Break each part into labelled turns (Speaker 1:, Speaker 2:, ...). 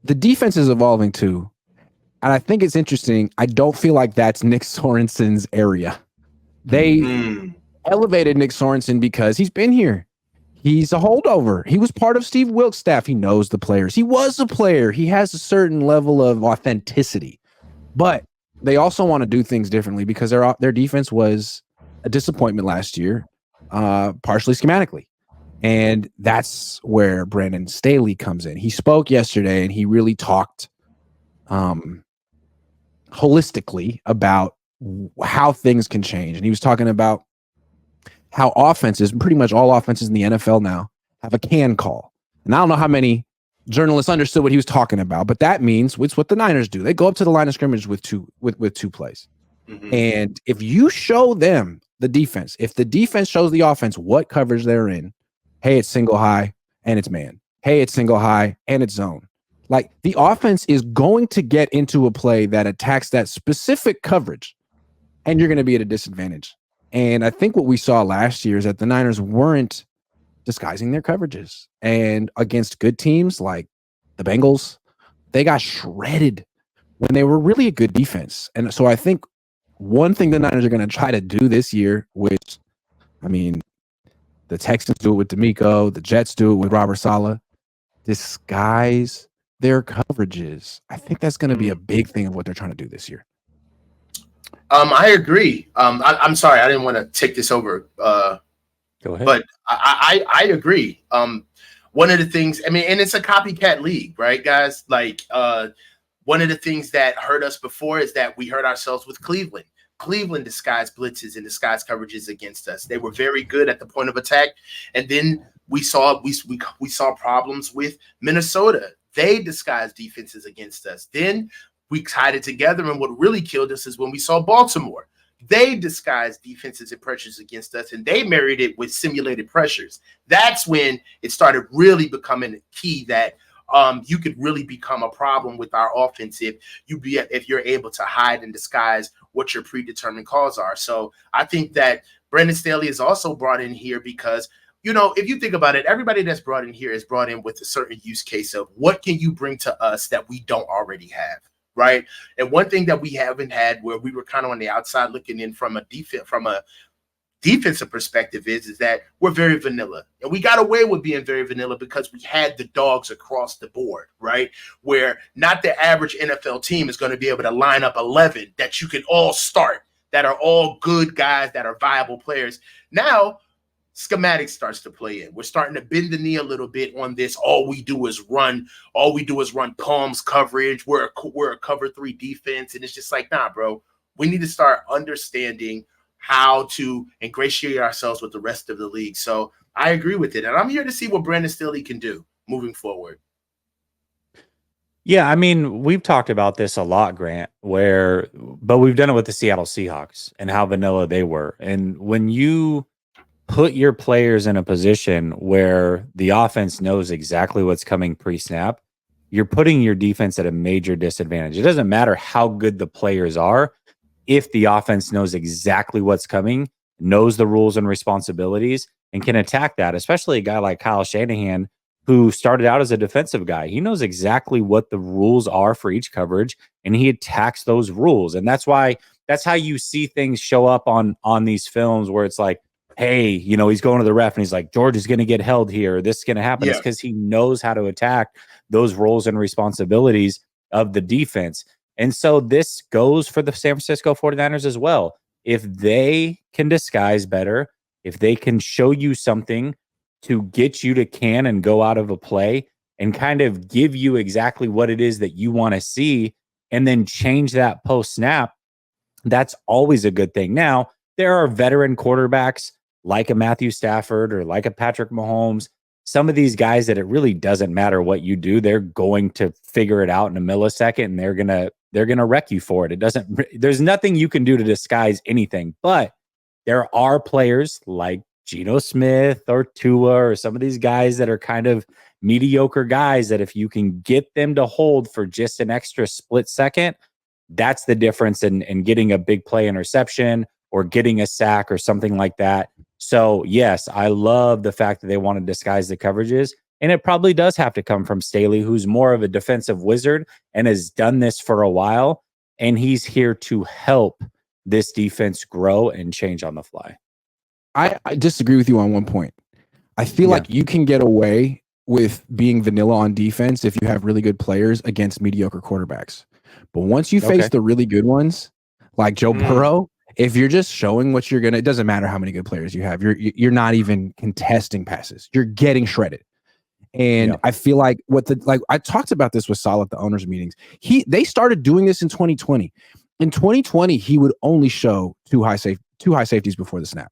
Speaker 1: the defense is evolving too. And I think it's interesting. I don't feel like that's Nick Sorensen's area. They elevated Nick Sorensen because he's been here. He's a holdover. He was part of Steve Wilkes' staff. He knows the players. He was a player. He has a certain level of authenticity. But they also want to do things differently because their defense was a disappointment last year, partially schematically. And that's where Brandon Staley comes in. He spoke yesterday and he really talked holistically about how things can change. And he was talking about how offenses, pretty much all offenses in the NFL now, have a can call. And I don't know how many journalists understood what he was talking about, but that means it's what the Niners do. They go up to the line of scrimmage with two plays. Mm-hmm. And if you show them the defense, if the defense shows the offense what coverage they're in, hey, it's single high and it's man. Hey, it's single high and it's zone. Like, the offense is going to get into a play that attacks that specific coverage, and you're going to be at a disadvantage. And I think what we saw last year is that the Niners weren't disguising their coverages. And against good teams like the Bengals, they got shredded when they were really a good defense. And so I think one thing the Niners are going to try to do this year, which, I mean, the Texans do it with D'Amico, the Jets do it with Robert Saleh, disguise their coverages. I think that's going to be a big thing of what they're trying to do this year.
Speaker 2: I agree. I'm sorry, I didn't want to take this over.
Speaker 3: Go ahead.
Speaker 2: But I agree. One of the things, I mean, and it's a copycat league, right, guys? Like, one of the things that hurt us before is that we hurt ourselves with Cleveland. Cleveland disguised blitzes and disguised coverages against us. They were very good at the point of attack, and then we saw problems with Minnesota. They disguised defenses against us. Then we tied it together, and what really killed us is when we saw Baltimore. They disguised defenses and pressures against us, and they married it with simulated pressures. That's when it started really becoming key that you could really become a problem with our offense if you're able to hide and disguise what your predetermined calls are. So I think that Brandon Staley is also brought in here because, you know, if you think about it, everybody that's brought in here is brought in with a certain use case of what can you bring to us that we don't already have. Right. And one thing that we haven't had where we were kind of on the outside looking in from a defensive perspective is that we're very vanilla. And we got away with being very vanilla because we had the dogs across the board. Right. Where not the average NFL team is going to be able to line up 11 that you can all start, that are all good guys, that are viable players. Now, schematic starts to play in. We're starting to bend the knee a little bit on this. All we do is run palms coverage. We're a cover 3 defense. And it's just like, nah, bro, we need to start understanding how to ingratiate ourselves with the rest of the league. So I agree with it. And I'm here to see what Brandon Staley can do moving forward.
Speaker 3: Yeah, I mean, we've talked about this a lot, Grant, but we've done it with the Seattle Seahawks and how vanilla they were. And when you put your players in a position where the offense knows exactly what's coming pre-snap, you're putting your defense at a major disadvantage. It doesn't matter how good the players are. If the offense knows exactly what's coming, knows the rules and responsibilities, and can attack that, especially a guy like Kyle Shanahan, who started out as a defensive guy. He knows exactly what the rules are for each coverage, and he attacks those rules. And that's how you see things show up on these films where it's like, hey, you know, he's going to the ref and he's like, George is going to get held here. This is going to happen. Yeah. It's because he knows how to attack those roles and responsibilities of the defense. And so this goes for the San Francisco 49ers as well. If they can disguise better, if they can show you something to get you to can and go out of a play and kind of give you exactly what it is that you want to see and then change that post-snap, that's always a good thing. Now, there are veteran quarterbacks like a Matthew Stafford or like a Patrick Mahomes, some of these guys that it really doesn't matter what you do, they're going to figure it out in a millisecond and they're gonna wreck you for it. There's nothing you can do to disguise anything. But there are players like Geno Smith or Tua or some of these guys that are kind of mediocre guys that if you can get them to hold for just an extra split second, that's the difference in getting a big play interception or getting a sack or something like that. So, yes, I love the fact that they want to disguise the coverages. And it probably does have to come from Staley, who's more of a defensive wizard and has done this for a while. And he's here to help this defense grow and change on the fly.
Speaker 1: I disagree with you on one point. I feel like you can get away with being vanilla on defense if you have really good players against mediocre quarterbacks. But once you face the really good ones, like Joe Burrow, if you're just showing what you're gonna, it doesn't matter how many good players you have. You're not even contesting passes. You're getting shredded. And I feel like I talked about this with Salah at the owners' meetings. They started doing this in 2020. In 2020, he would only show two high safeties before the snap,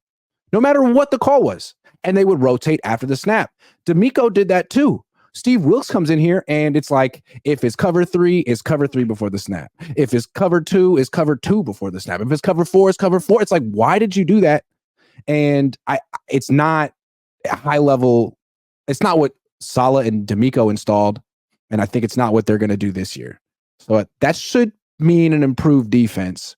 Speaker 1: no matter what the call was, and they would rotate after the snap. D'Amico did that too. Steve Wilkes comes in here and it's like, if it's cover 3, it's cover 3 before the snap. If it's cover 2, it's cover 2 before the snap. If it's cover 4, it's cover 4. It's like, why did you do that? And it's not high level. It's not what Salah and D'Amico installed. And I think it's not what they're going to do this year. So that should mean an improved defense.